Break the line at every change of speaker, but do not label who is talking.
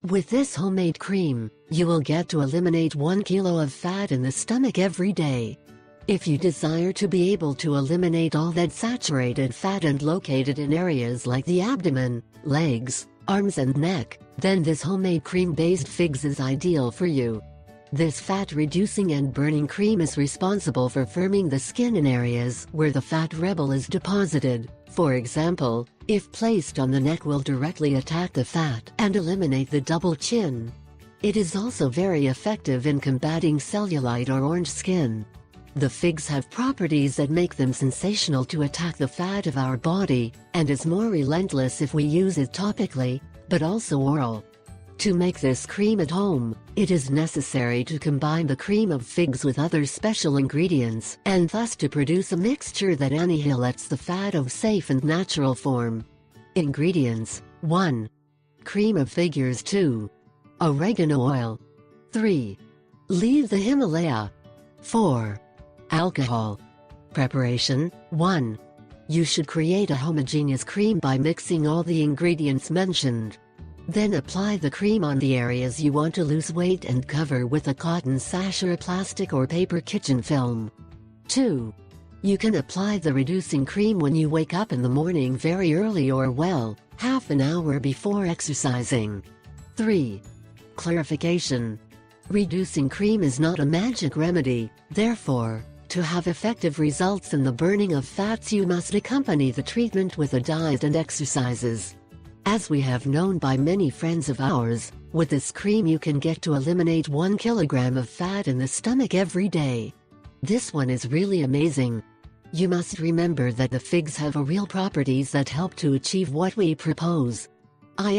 With this homemade cream, you will get to eliminate 1 kilo of fat in the stomach every day. If you desire to be able to eliminate all that saturated fat and located in areas like the abdomen, legs, arms and neck, then this homemade cream-based figs is ideal for you. This fat-reducing and burning cream is responsible for firming the skin in areas where the fat rebel is deposited. For example, if placed on the neck, will directly attack the fat and eliminate the double chin. It is also very effective in combating cellulite or orange skin. The figs have properties that make them sensational to attack the fat of our body, and is more relentless if we use it topically, but also oral. To make this cream at home, it is necessary to combine the cream of figs with other special ingredients, and thus to produce a mixture that annihilates the fat of safe and natural form. Ingredients: 1. Cream of figures. 2. Oregano oil. 3. Leave the Himalaya. 4. Alcohol. Preparation: 1. You should create a homogeneous cream by mixing all the ingredients mentioned. Then apply the cream on the areas you want to lose weight and cover with a cotton sash or a plastic or paper kitchen film. 2. You can apply the reducing cream when you wake up in the morning very early or half an hour before exercising. 3. Clarification. Reducing cream is not a magic remedy, therefore, to have effective results in the burning of fats, you must accompany the treatment with a diet and exercises. As we have known by many friends of ours, with this cream you can get to eliminate 1 kilogram of fat in the stomach every day. This one is really amazing. You must remember that the figs have real properties that help to achieve what we propose. I